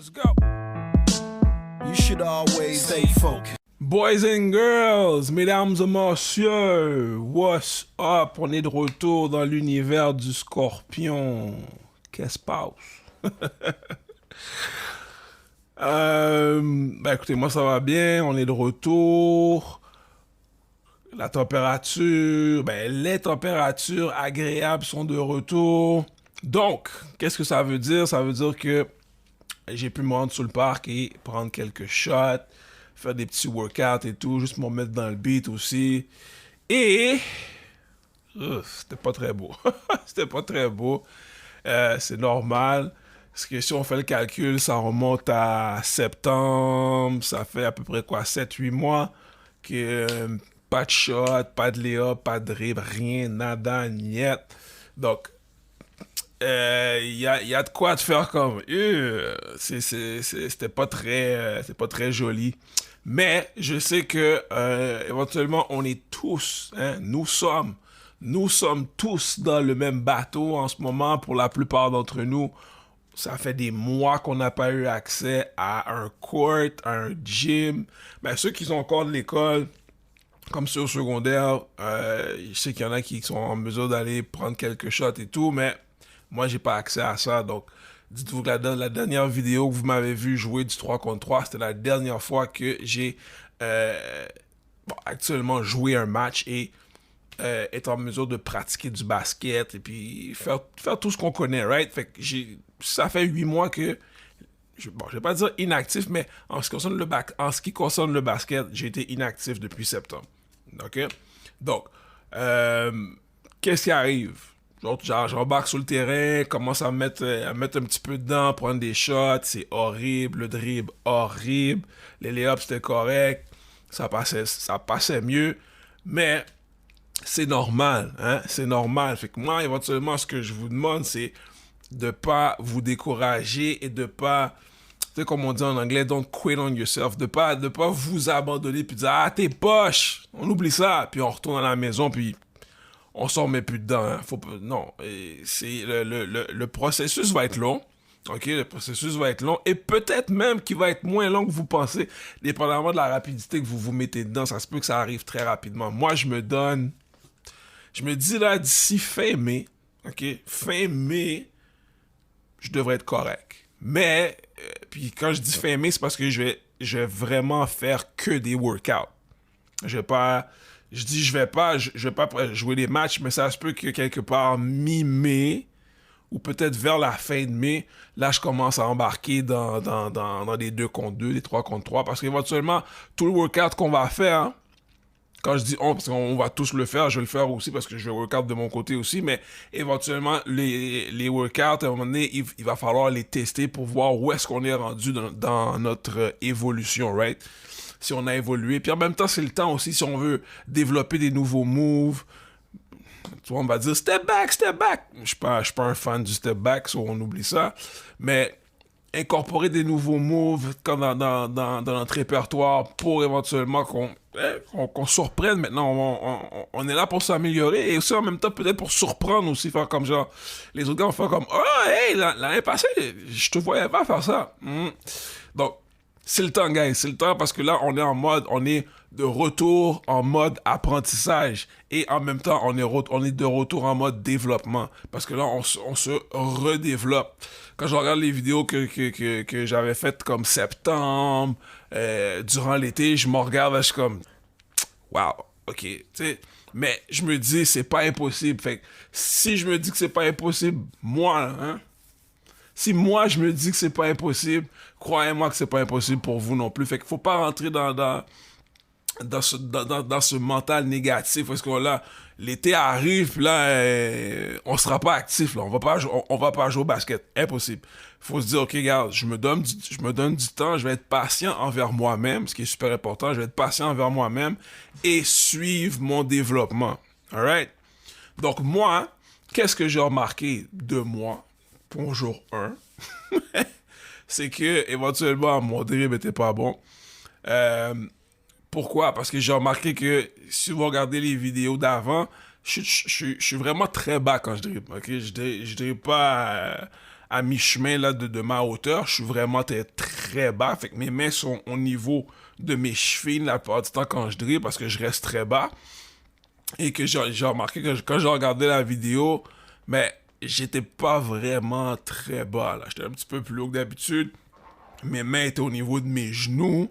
Let's go. You should always stay focused. Boys and girls, mesdames et messieurs, what's up? On est de retour dans l'univers du Scorpion. Qu'est-ce qui se passe? Écoutez, moi ça va bien, on est de retour. La température, les températures agréables sont de retour. Donc, qu'est-ce que ça veut dire? Ça veut dire que j'ai pu me rendre sur le parc et prendre quelques shots, faire des petits workouts et tout, juste me mettre dans le beat aussi. Et c'était pas très beau. C'était pas très beau. C'est normal. Parce que si on fait le calcul, ça remonte à septembre. Ça fait à peu près quoi, 7-8 mois que pas de shot, pas de lay-up, pas de dribble, rien, nada, niet. Donc, il y a de quoi te faire comme c'était pas très joli, mais je sais que éventuellement on est tous, nous sommes tous dans le même bateau en ce moment. Pour la plupart d'entre nous, ça fait des mois qu'on n'a pas eu accès à un court, à un gym. Ceux qui sont encore de l'école, comme ceux au secondaire, je sais qu'il y en a qui sont en mesure d'aller prendre quelques shots et tout, mais moi, j'ai pas accès à ça. Donc, dites-vous que la dernière vidéo que vous m'avez vu jouer du 3 contre 3, c'était la dernière fois que j'ai actuellement joué un match et être en mesure de pratiquer du basket et puis faire tout ce qu'on connaît, right? Fait que ça fait 8 mois que, je vais pas dire inactif, mais en ce qui concerne le basket, j'ai été inactif depuis septembre. OK? Donc, qu'est-ce qui arrive? Genre, j'embarque sur le terrain, commence à mettre un petit peu dedans, prendre des shots, c'est horrible, le dribble, horrible, les lay-ups, c'était correct, ça passait mieux, mais c'est normal, hein, c'est normal. Fait que moi, éventuellement, ce que je vous demande, c'est de pas vous décourager et de pas, tu sais, comme on dit en anglais, don't quit on yourself, de pas vous abandonner puis dire, ah, t'es poche, on oublie ça, puis on retourne à la maison, puis on s'en met plus dedans. Hein. Non, c'est le processus va être long. OK, le processus va être long et peut-être même qu'il va être moins long que vous pensez, dépendamment de la rapidité que vous vous mettez dedans. Ça se peut que ça arrive très rapidement. Moi, je me dis là, d'ici fin mai, OK, fin mai, je devrais être correct. Mais, puis quand je dis fin mai, c'est parce que je vais vraiment faire que des workouts. Je vais pas jouer des matchs, mais ça se peut que quelque part mi-mai ou peut-être vers la fin de mai, là je commence à embarquer dans des 2 contre 2, des 3 contre 3, parce qu'éventuellement, tout le workout qu'on va faire, hein, quand je dis on, parce qu'on va tous le faire, je vais le faire aussi parce que je vais workout de mon côté aussi, mais éventuellement, les workouts, à un moment donné, il va falloir les tester pour voir où est-ce qu'on est rendu dans notre évolution, right? Si on a évolué. Puis en même temps, c'est le temps aussi si on veut développer des nouveaux moves. Tu vois, on va dire step back, step back. Je suis pas un fan du step back, so on oublie ça. Mais incorporer des nouveaux moves dans notre répertoire pour éventuellement qu'on surprenne. Maintenant, on est là pour s'améliorer et aussi en même temps peut-être pour surprendre aussi, faire comme genre, les autres gars vont faire comme, oh hey, l'année passée, je te voyais pas faire ça. Donc, c'est le temps, guys. C'est le temps parce que là, on est de retour en mode apprentissage. Et en même temps, on est de retour en mode développement. Parce que là, on se redéveloppe. Quand je regarde les vidéos que j'avais faites comme septembre, durant l'été, je me regarde et je suis comme, wow, ok, tu sais. Mais je me dis, c'est pas impossible. Fait que si je me dis que c'est pas impossible, moi, hein, si moi, je me dis que c'est pas impossible, croyez-moi que c'est pas impossible pour vous non plus. Fait qu'il faut pas rentrer dans ce mental négatif. Parce que là, l'été arrive, puis là, on sera pas actif. Là. On va pas jouer au basket. Impossible. Faut se dire, OK, regarde, je me donne du temps, je vais être patient envers moi-même, ce qui est super important. Je vais être patient envers moi-même et suivre mon développement. Alright? Donc, moi, qu'est-ce que j'ai remarqué de moi? Pour jour 1, c'est que éventuellement mon dribble était pas bon. Pourquoi? Parce que j'ai remarqué que si vous regardez les vidéos d'avant, je suis vraiment très bas quand je dribble. Okay? Je dribble pas à mi-chemin là, de ma hauteur. Je suis vraiment très bas. Fait que mes mains sont au niveau de mes chevilles la plupart du temps quand je dribble parce que je reste très bas. Et que j'ai remarqué que quand j'ai regardé la vidéo, mais j'étais pas vraiment très bas. Là. J'étais un petit peu plus haut que d'habitude. Mes mains étaient au niveau de mes genoux.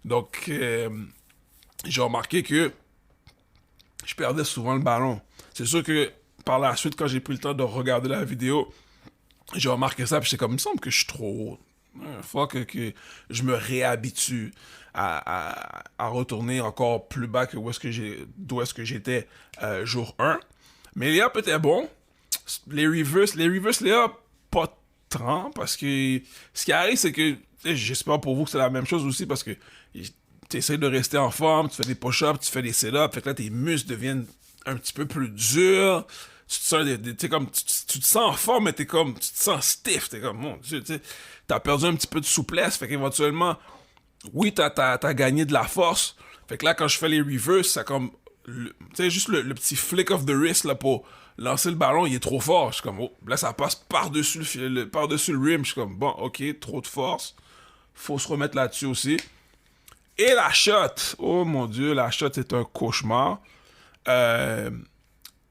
Donc, j'ai remarqué que je perdais souvent le ballon. C'est sûr que par la suite, quand j'ai pris le temps de regarder la vidéo, j'ai remarqué ça, puis j'étais comme, il me semble que je suis trop haut. Il faut que je me réhabitue à retourner encore plus bas que d'où est-ce que j'étais jour 1. Mais les ups étaient bons. Les reverse, les ups, pas tant, parce que ce qui arrive, c'est que, j'espère pour vous que c'est la même chose aussi, parce que tu essaies de rester en forme, tu fais des push-ups, tu fais des sit-ups, fait que là, tes muscles deviennent un petit peu plus durs. Tu te sens, tu te sens en forme, mais tu te sens stiff. T'es comme, mon Dieu, t'as perdu un petit peu de souplesse. Fait qu'éventuellement, oui, t'as gagné de la force. Fait que là, quand je fais les reverse, ça comme, juste le petit flick of the wrist, là, pour lancer le ballon, il est trop fort. Je suis comme, oh, là, ça passe par-dessus par-dessus le rim. Je suis comme, bon, ok, trop de force. Faut se remettre là-dessus aussi. Et la shot, oh mon Dieu, la shot est un cauchemar.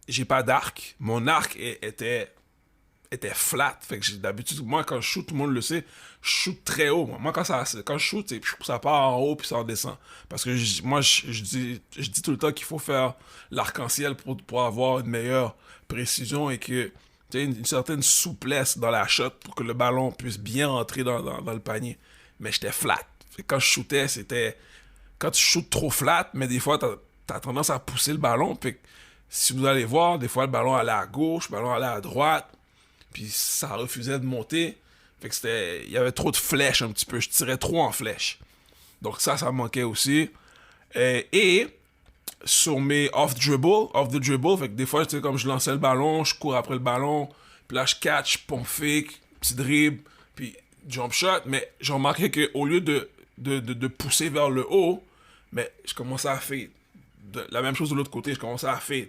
J'ai pas d'arc. Mon arc était flat. Fait que d'habitude, moi, quand je shoot, tout le monde le sait, je shoot très haut. Moi, quand je shoot, ça part en haut puis ça redescend. Parce que je dis tout le temps qu'il faut faire l'arc-en-ciel pour avoir une meilleure précision et que tu aies une certaine souplesse dans la shot pour que le ballon puisse bien entrer dans le panier. Mais j'étais flat. Fait que quand je shootais, c'était... Quand tu shootes trop flat, mais des fois, t'as tendance à pousser le ballon. Puis si vous allez voir, des fois, le ballon allait à gauche, le ballon allait à droite. Puis ça refusait de monter. Fait que il y avait trop de flèches un petit peu. Je tirais trop en flèche. Donc ça manquait aussi. Et sur mes off the dribble, fait que des fois, tu sais, comme je lançais le ballon, je cours après le ballon, puis là, je catch, pump fake, petit dribble, puis jump shot. Mais j'ai remarqué qu'au lieu de pousser vers le haut, mais je commençais à fade. La même chose de l'autre côté, je commençais à fade.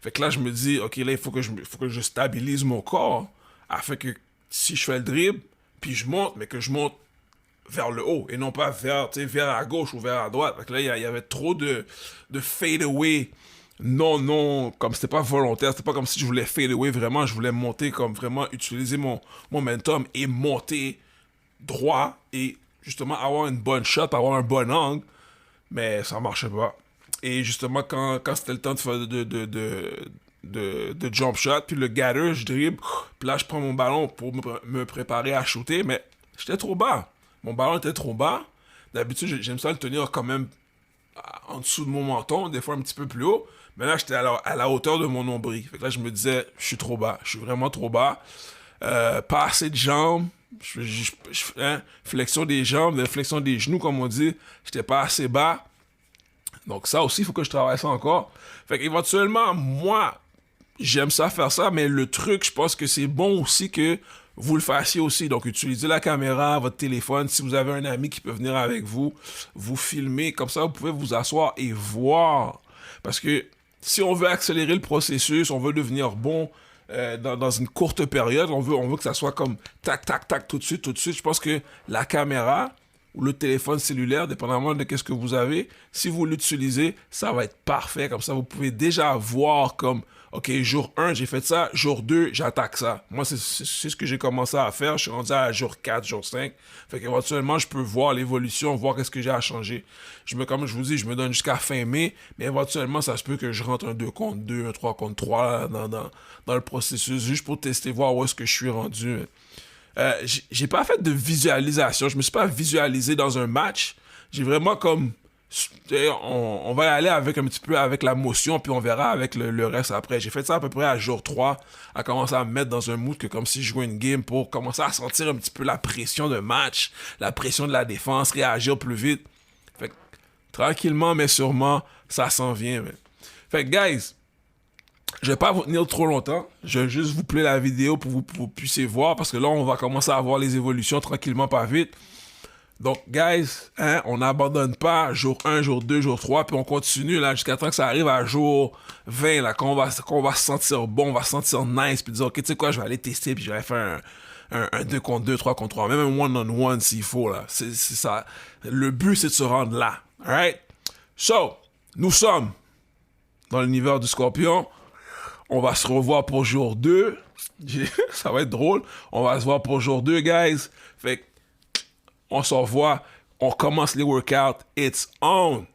Fait que là, je me dis, ok, là, il faut que je stabilise mon corps afin que si je fais le dribble, puis je monte, mais que je monte vers le haut et non pas vers à gauche ou vers à droite. Fait que là, il y avait trop de fade away. Non, comme c'était pas volontaire, c'était pas comme si je voulais fade away vraiment, je voulais monter comme vraiment utiliser mon momentum et monter droit et justement avoir une bonne shot, avoir un bon angle, mais ça marchait pas. Et justement, quand c'était le temps de faire de jump shot, puis le gather, je dribble, puis là, je prends mon ballon pour me préparer à shooter, mais j'étais trop bas. Mon ballon était trop bas. D'habitude, j'aime ça le tenir quand même en dessous de mon menton, des fois un petit peu plus haut. Mais là, j'étais à la hauteur de mon nombril. Fait que là, je me disais, je suis trop bas. Je suis vraiment trop bas. Pas assez de jambes. Flexion des jambes, flexion des genoux, comme on dit. J'étais pas assez bas. Donc ça aussi, il faut que je travaille ça encore. Fait qu'éventuellement, moi, j'aime ça faire ça, mais le truc, je pense que c'est bon aussi que vous le fassiez aussi. Donc, utilisez la caméra, votre téléphone. Si vous avez un ami qui peut venir avec vous, vous filmez. Comme ça, vous pouvez vous asseoir et voir. Parce que si on veut accélérer le processus, on veut devenir bon dans une courte période, on veut que ça soit comme tac, tac, tac, tout de suite. Je pense que la caméra ou le téléphone cellulaire, dépendamment de ce que vous avez, si vous l'utilisez, ça va être parfait. Comme ça, vous pouvez déjà voir comme, OK, jour 1, j'ai fait ça. Jour 2, j'attaque ça. Moi, c'est ce que j'ai commencé à faire. Je suis rendu à jour 4, jour 5. Fait qu'éventuellement, je peux voir l'évolution, voir qu'est-ce que j'ai à changer. Comme je vous dis, je me donne jusqu'à fin mai, mais éventuellement, ça se peut que je rentre un 2 contre 2, un 3 contre 3 dans le processus, juste pour tester, voir où est-ce que je suis rendu. J'ai pas fait de visualisation. Je me suis pas visualisé dans un match. J'ai vraiment comme... On va y aller avec un petit peu avec la motion, puis on verra avec le reste après. J'ai fait ça à peu près à jour 3, à commencer à me mettre dans un mood que comme si je jouais une game pour commencer à sentir un petit peu la pression de match, la pression de la défense, réagir plus vite. Fait que, tranquillement mais sûrement, ça s'en vient. Mais. Fait que, guys, je vais pas vous tenir trop longtemps. Je vais juste vous play la vidéo pour que vous puissiez voir, parce que là, on va commencer à voir les évolutions tranquillement, pas vite. Donc, guys, on n'abandonne pas jour 1, jour 2, jour 3, puis on continue là jusqu'à temps que ça arrive à jour 20, là, qu'on va se sentir bon, on va se sentir nice, puis dire, OK, tu sais quoi, je vais aller tester, puis je vais faire un 2 contre 2, 3 contre 3, même un one-on-one s'il faut, là. C'est ça. Le but, c'est de se rendre là. Alright? So, nous sommes dans l'univers du Scorpion. On va se revoir pour jour 2. Ça va être drôle. On va se voir pour jour 2, guys. Fait on se revoit. On commence les workouts. It's on!